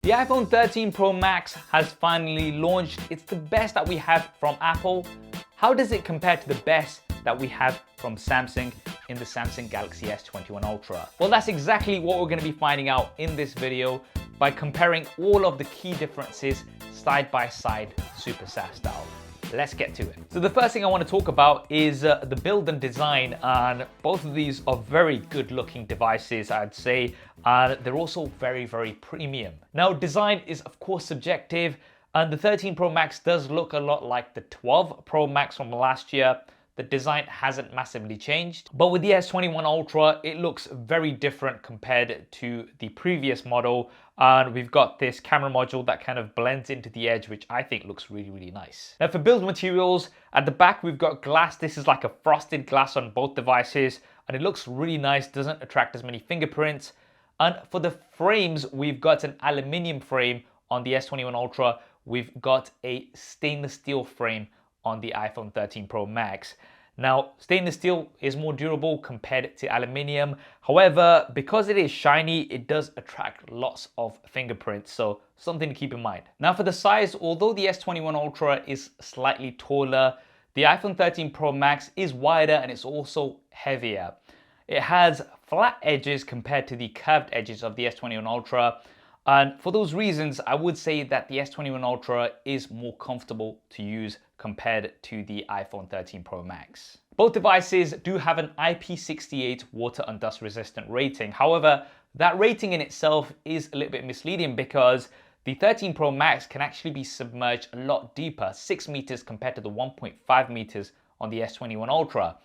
The iPhone 13 Pro Max has finally launched. It's the best that we have from Apple. How does it compare to the best that we have from Samsung in the Samsung Galaxy S21 Ultra? Well, that's exactly what we're going to be finding out in this video by comparing all of the key differences side by side, super SaaS style. Let's get to it. So the first thing I want to talk about is the build and design, and both of these are very good looking devices, I'd say, and they're also very, very premium. Now, design is of course subjective, and the 13 Pro Max does look a lot like the 12 Pro Max from last year. The design hasn't massively changed, but with the S21 Ultra, it looks very different compared to the previous model. And we've got this camera module that kind of blends into the edge, which I think looks really, really nice. Now for build materials, at the back, we've got glass. This is like a frosted glass on both devices, and it looks really nice, doesn't attract as many fingerprints. And for the frames, we've got an aluminium frame on the S21 Ultra. We've got a stainless steel frame on the iPhone 13 Pro Max. Now, stainless steel is more durable compared to aluminium. However, because it is shiny, it does attract lots of fingerprints, so something to keep in mind. Now for the size, although the S21 Ultra is slightly taller, the iPhone 13 Pro Max is wider and it's also heavier. It has flat edges compared to the curved edges of the S21 Ultra. And for those reasons, I would say that the S21 Ultra is more comfortable to use compared to the iPhone 13 Pro Max. Both devices do have an IP68 water and dust resistant rating. However, that rating in itself is a little bit misleading because the 13 Pro Max can actually be submerged a lot deeper, 6 meters compared to the 1.5 meters on the S21 Ultra.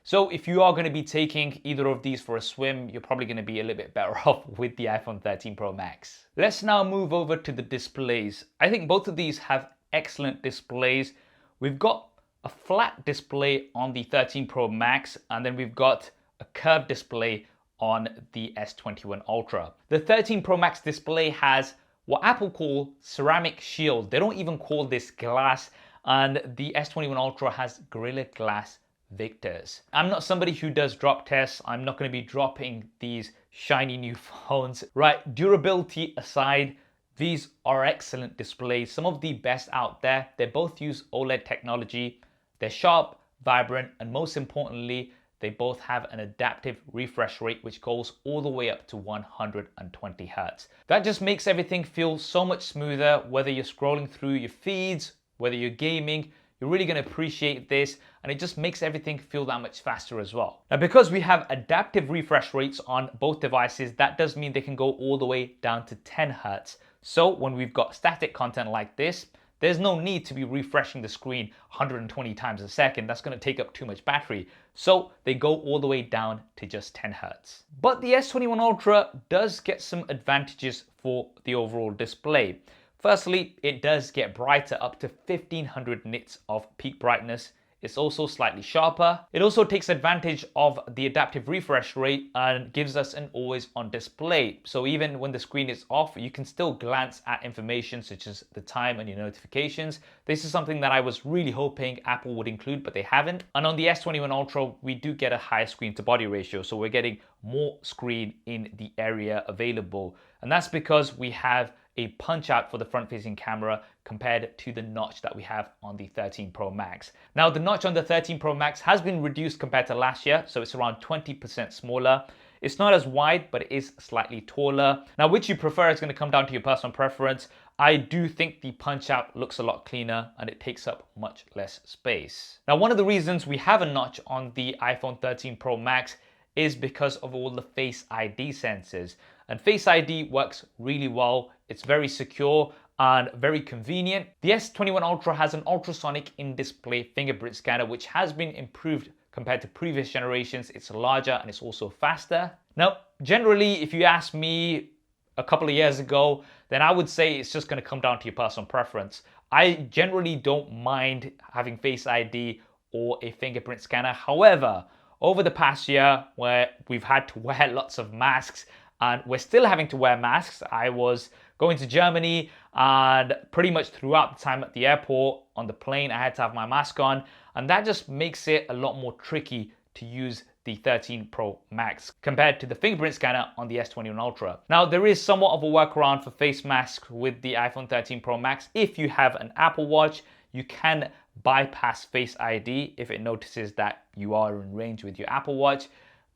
So if you are going to be taking either of these for a swim, you're probably going to be a little bit better off with the iPhone 13 Pro Max. Let's now move over to the displays. I think both of these have excellent displays. We've got a flat display on the 13 Pro Max, and then we've got a curved display on the S21 Ultra. The 13 Pro Max display has what Apple call ceramic shield. They don't even call this glass, and the S21 Ultra has Gorilla Glass Victors. I'm not somebody who does drop tests. I'm not going to be dropping these shiny new phones. Right, durability aside, these are excellent displays, some of the best out there. They both use OLED technology. They're sharp, vibrant, and most importantly, they both have an adaptive refresh rate which goes all the way up to 120 Hertz. That just makes everything feel so much smoother, whether you're scrolling through your feeds, whether you're gaming. You're really going to appreciate this, and it just makes everything feel that much faster as well. Now, because we have adaptive refresh rates on both devices, that does mean they can go all the way down to 10 Hertz. So when we've got static content like this, there's no need to be refreshing the screen 120 times a second. That's going to take up too much battery. So they go all the way down to just 10 Hertz. But the S21 Ultra does get some advantages for the overall display. Firstly, it does get brighter, up to 1500 nits of peak brightness. It's also slightly sharper. It also takes advantage of the adaptive refresh rate and gives us an always on display. So even when the screen is off, you can still glance at information such as the time and your notifications. This is something that I was really hoping Apple would include, but they haven't. And on the S21 Ultra, we do get a higher screen to body ratio. So we're getting more screen in the area available. And that's because we have a punch out for the front facing camera compared to the notch that we have on the 13 Pro Max. Now the notch on the 13 Pro Max has been reduced compared to last year, so it's around 20% smaller. It's not as wide, but it is slightly taller. Now which you prefer is going to come down to your personal preference. I do think the punch out looks a lot cleaner and it takes up much less space. Now one of the reasons we have a notch on the iPhone 13 Pro Max is because of all the Face ID sensors. And Face ID works really well. It's very secure and very convenient. The S21 Ultra has an ultrasonic in-display fingerprint scanner, which has been improved compared to previous generations. It's larger and it's also faster. Now, generally, if you ask me a couple of years ago, then I would say it's just going to come down to your personal preference. I generally don't mind having Face ID or a fingerprint scanner. However, over the past year where we've had to wear lots of masks and we're still having to wear masks, I was going to Germany and pretty much throughout the time at the airport, on the plane, I had to have my mask on, and that just makes it a lot more tricky to use the 13 Pro Max compared to the fingerprint scanner on the S21 Ultra. Now, there is somewhat of a workaround for face masks with the iPhone 13 Pro Max. If you have an Apple Watch, you can bypass Face ID if it notices that you are in range with your Apple Watch.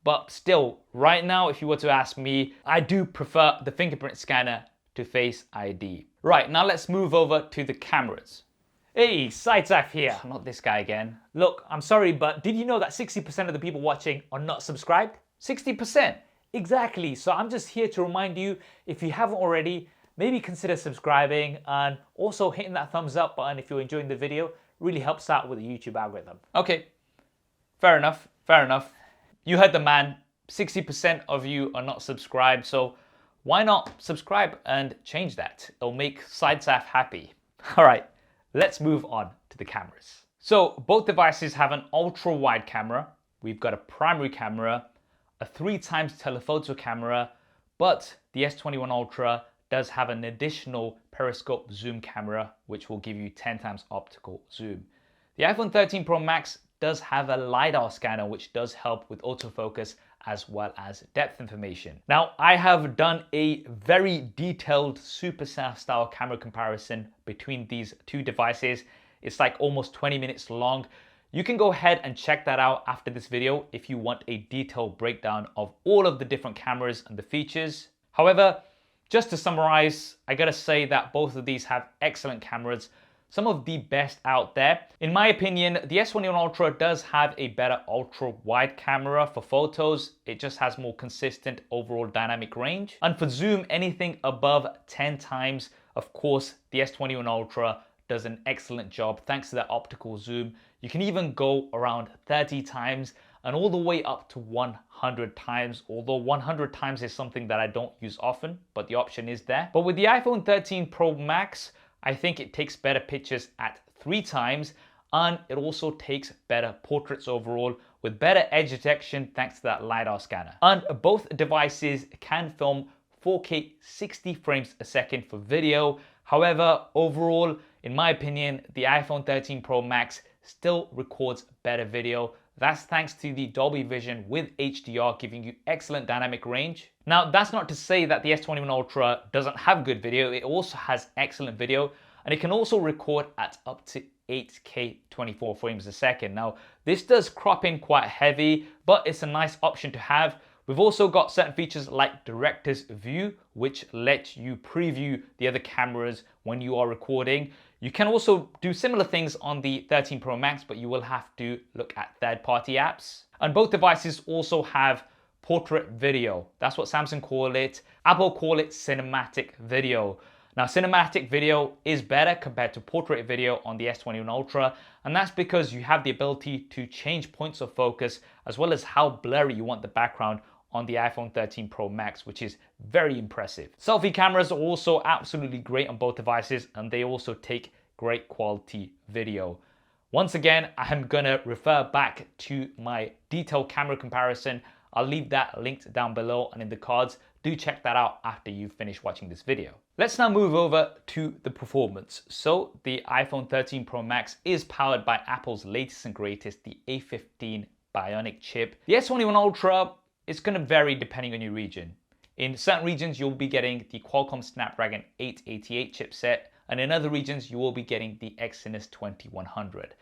But still, right now, if you were to ask me, I do prefer the fingerprint scanner to Face ID. Right, now let's move over to the cameras. Hey, SideSaf here. Not this guy again. Look, I'm sorry, but did you know that 60% of the people watching are not subscribed? 60%? Exactly, so I'm just here to remind you, if you haven't already, maybe consider subscribing and also hitting that thumbs up button if you're enjoying the video. Really helps out with the YouTube algorithm. Okay, fair enough, fair enough. You heard the man, 60% of you are not subscribed, so why not subscribe and change that? It'll make SideSaf happy. All right, let's move on to the cameras. So both devices have an ultra wide camera. We've got a primary camera, a 3x telephoto camera, but the S21 Ultra does have an additional periscope zoom camera, which will give you 10x optical zoom. The iPhone 13 Pro Max does have a LiDAR scanner, which does help with autofocus as well as depth information. Now, I have done a very detailed SuperSaf style camera comparison between these two devices. It's like almost 20 minutes long. You can go ahead and check that out after this video if you want a detailed breakdown of all of the different cameras and the features. However, just to summarize, I gotta say that both of these have excellent cameras, some of the best out there. In my opinion, the S21 Ultra does have a better ultra wide camera for photos. It just has more consistent overall dynamic range. And for zoom, anything above 10 times, of course, the S21 Ultra does an excellent job thanks to that optical zoom. You can even go around 30 times and all the way up to 100 times, although 100 times is something that I don't use often, but the option is there. But with the iPhone 13 Pro Max, I think it takes better pictures at 3 times, and it also takes better portraits overall with better edge detection thanks to that LiDAR scanner. And both devices can film 4K 60 frames a second for video. However, overall, in my opinion, the iPhone 13 Pro Max still records better video. That's thanks to the Dolby Vision with HDR giving you excellent dynamic range. Now, that's not to say that the S21 Ultra doesn't have good video. It also has excellent video, and it can also record at up to 8K 24 frames a second. Now, this does crop in quite heavy, but it's a nice option to have. We've also got certain features like Director's View, which lets you preview the other cameras when you are recording. You can also do similar things on the 13 Pro Max, but you will have to look at third-party apps. And both devices also have portrait video. That's what Samsung call it. Apple call it cinematic video. Now, cinematic video is better compared to portrait video on the S21 Ultra, and that's because you have the ability to change points of focus as well as how blurry you want the background on the iPhone 13 Pro Max, which is very impressive. Selfie cameras are also absolutely great on both devices, and they also take great quality video. Once again, I'm gonna refer back to my detailed camera comparison. I'll leave that linked down below and in the cards. Do check that out after you finish watching this video. Let's now move over to the performance. So the iPhone 13 Pro Max is powered by Apple's latest and greatest, the A15 Bionic chip. The S21 Ultra is going to vary depending on your region. In certain regions, you'll be getting the Qualcomm Snapdragon 888 chipset, and in other regions, you will be getting the Exynos 2100.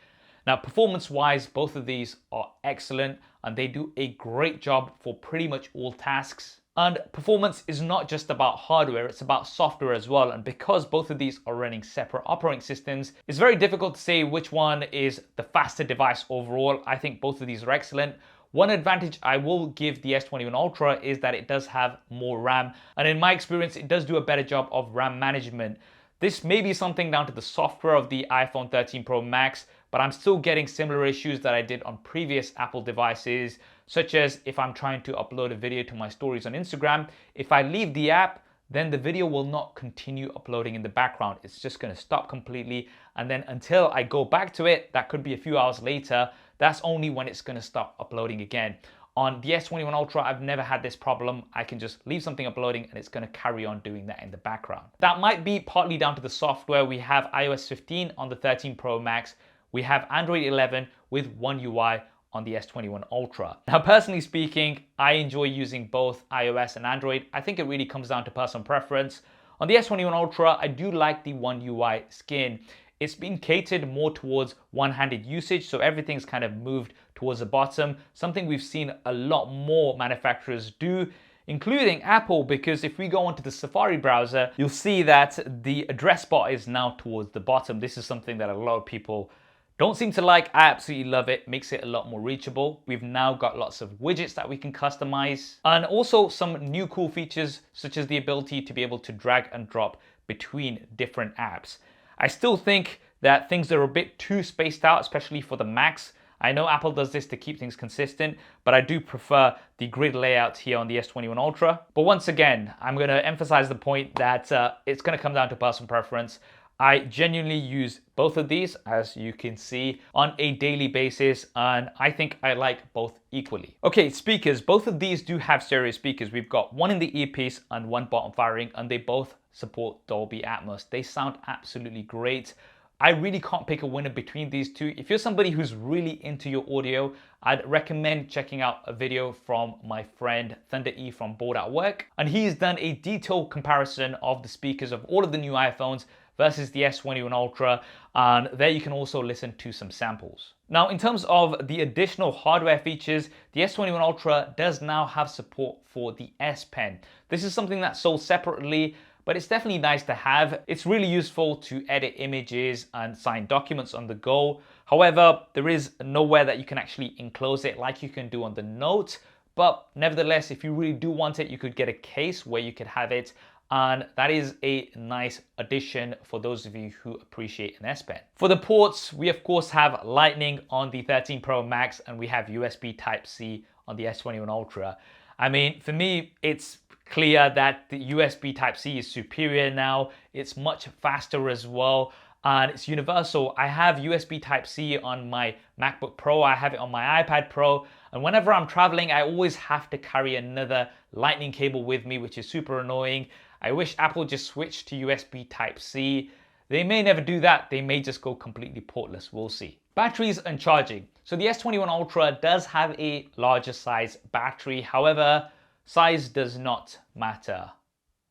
Now, performance-wise, both of these are excellent, and they do a great job for pretty much all tasks. And performance is not just about hardware, it's about software as well. And because both of these are running separate operating systems, it's very difficult to say which one is the faster device overall. I think both of these are excellent. One advantage I will give the S21 Ultra is that it does have more RAM, and in my experience, it does do a better job of RAM management. This may be something down to the software of the iPhone 13 Pro Max, but I'm still getting similar issues that I did on previous Apple devices, such as if I'm trying to upload a video to my stories on Instagram, if I leave the app, then the video will not continue uploading in the background. It's just going to stop completely, and then until I go back to it, that could be a few hours later, that's only when it's going to stop uploading again. On the S21 Ultra, I've never had this problem. I can just leave something uploading and it's going to carry on doing that in the background. That might be partly down to the software. We have iOS 15 on the 13 Pro Max. We have Android 11 with One UI on the S21 Ultra. Now, personally speaking, I enjoy using both iOS and Android. I think it really comes down to personal preference. On the S21 Ultra, I do like the One UI skin. It's been catered more towards one-handed usage, so everything's kind of moved towards the bottom, something we've seen a lot more manufacturers do, including Apple, because if we go onto the Safari browser, you'll see that the address bar is now towards the bottom. This is something that a lot of people don't seem to like. I absolutely love it. Makes it a lot more reachable. We've now got lots of widgets that we can customize, and also some new cool features such as the ability to be able to drag and drop between different apps. I still think that things are a bit too spaced out, especially for the Macs. I know Apple does this to keep things consistent, but I do prefer the grid layout here on the S21 Ultra. But once again, I'm going to emphasize the point that it's going to come down to personal preference. I genuinely use both of these, as you can see, on a daily basis, and I think I like both equally. Okay, speakers. Both of these do have stereo speakers. We've got one in the earpiece and one bottom firing, and they both support Dolby Atmos. They sound absolutely great. I really can't pick a winner between these two. If you're somebody who's really into your audio, I'd recommend checking out a video from my friend Thunder E from Bored at Work. And he's done a detailed comparison of the speakers of all of the new iPhones versus the S21 Ultra. And there you can also listen to some samples. Now, in terms of the additional hardware features, the S21 Ultra does now have support for the S Pen. This is something that's sold separately, but it's definitely nice to have. It's really useful to edit images and sign documents on the go. However, there is nowhere that you can actually enclose it like you can do on the Note. But nevertheless, if you really do want it, you could get a case where you could have it. And that is a nice addition for those of you who appreciate an S Pen. For the ports, we of course have Lightning on the 13 Pro Max, and we have USB Type-C on the S21 Ultra. I mean, for me, it's clear that the USB Type-C is superior now. It's much faster as well, and it's universal. I have USB Type-C on my MacBook Pro, I have it on my iPad Pro, and whenever I'm traveling, I always have to carry another Lightning cable with me, which is super annoying. I wish Apple just switched to USB Type-C. They may never do that. They may just go completely portless. We'll see. Batteries and charging. So the S21 Ultra does have a larger size battery. However, size does not matter.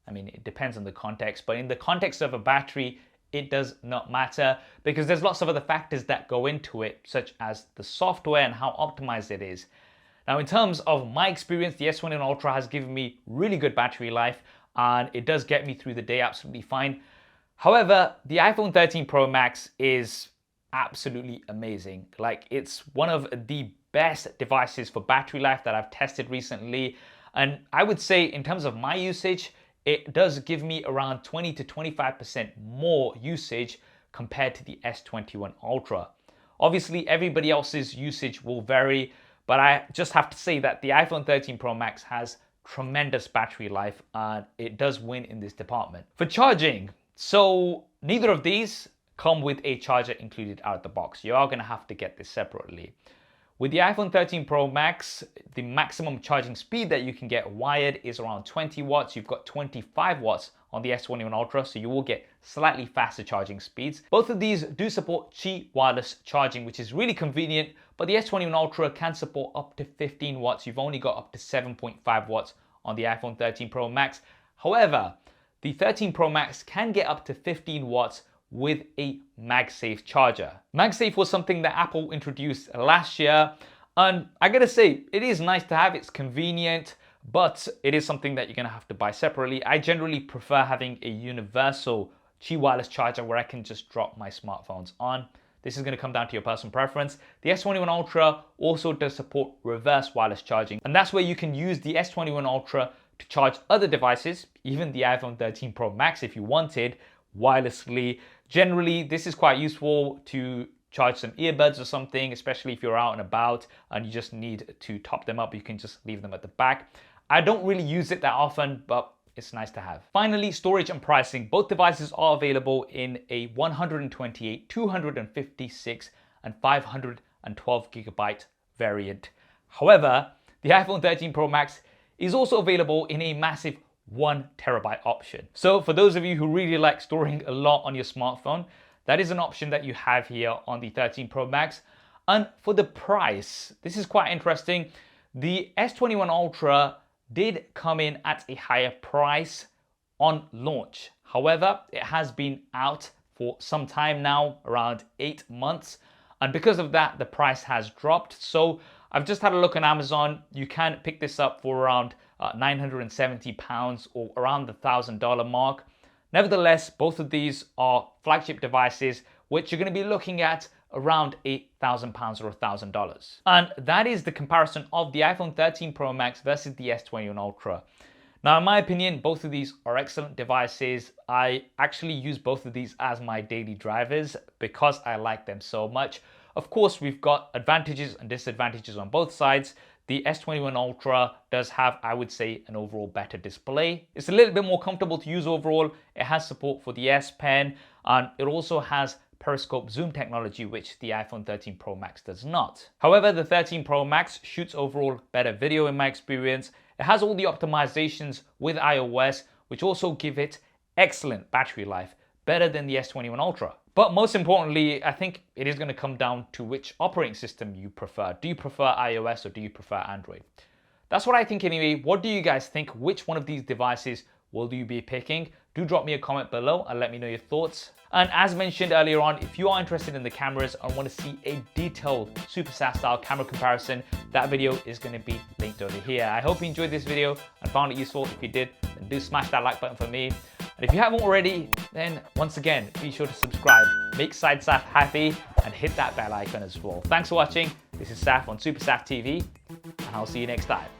I mean, it depends on the context, but in the context of a battery, it does not matter because there's lots of other factors that go into it, such as the software and how optimized it is. Now, in terms of my experience, the S21 Ultra has given me really good battery life, and it does get me through the day absolutely fine. However, the iPhone 13 Pro Max is absolutely amazing. Like, it's one of the best devices for battery life that I've tested recently. And I would say in terms of my usage, it does give me around 20 to 25% more usage compared to the S21 Ultra. Obviously, everybody else's usage will vary, but I just have to say that the iPhone 13 Pro Max has tremendous battery life, and it does win in this department. For charging, so neither of these come with a charger included out of the box. You are going to have to get this separately. With the iPhone 13 Pro Max, the maximum charging speed that you can get wired is around 20 watts. You've got 25 watts on the S21 Ultra, so you will get slightly faster charging speeds. Both of these do support Qi wireless charging, which is really convenient, but the S21 Ultra can support up to 15 watts. You've only got up to 7.5 watts on the iPhone 13 Pro Max. However, the 13 Pro Max can get up to 15 watts with a MagSafe charger. MagSafe was something that Apple introduced last year, and I gotta say, it is nice to have, it's convenient, but it is something that you're gonna have to buy separately. I generally prefer having a universal Qi wireless charger where I can just drop my smartphones on. This is gonna come down to your personal preference. The S21 Ultra also does support reverse wireless charging, and that's where you can use the S21 Ultra to charge other devices, even the iPhone 13 Pro Max if you wanted, wirelessly. Generally, this is quite useful to charge some earbuds or something, especially if you're out and about and you just need to top them up. You can just leave them at the back. I don't really use it that often, but it's nice to have. Finally, storage and pricing. Both devices are available in a 128, 256, and 512 gigabyte variant. However, the iPhone 13 Pro Max is also available in a massive 1 terabyte option. So for those of you who really like storing a lot on your smartphone, that is an option that you have here on the 13 Pro Max. And for the price, this is quite interesting. The S21 Ultra did come in at a higher price on launch. However, it has been out for some time now, around 8 months. And because of that, the price has dropped. So I've just had a look on Amazon. You can pick this up for around £970 or around the $1,000 mark. Nevertheless, both of these are flagship devices, which you're going to be looking at around £8,000 or $1,000. And that is the comparison of the iPhone 13 Pro Max versus the S21 Ultra. Now, in my opinion, both of these are excellent devices. I actually use both of these as my daily drivers because I like them so much. Of course, we've got advantages and disadvantages on both sides. The S21 Ultra does have, I would say, an overall better display. It's a little bit more comfortable to use overall. It has support for the S Pen, and it also has periscope zoom technology, which the iPhone 13 Pro Max does not. However, the 13 Pro Max shoots overall better video in my experience. It has all the optimizations with iOS, which also give it excellent battery life, better than the S21 Ultra. But most importantly, I think it is going to come down to which operating system you prefer. Do you prefer iOS or do you prefer Android? That's what I think anyway. What do you guys think? Which one of these devices will you be picking? Do drop me a comment below and let me know your thoughts. And as mentioned earlier on, if you are interested in the cameras and want to see a detailed Super SAS style camera comparison, that video is going to be linked over here. I hope you enjoyed this video and found it useful. If you did, then do smash that like button for me. And if you haven't already, then once again, be sure to subscribe, make SideSaf happy, and hit that bell icon as well. Thanks for watching. This is Saf on Super Saf TV, and I'll see you next time.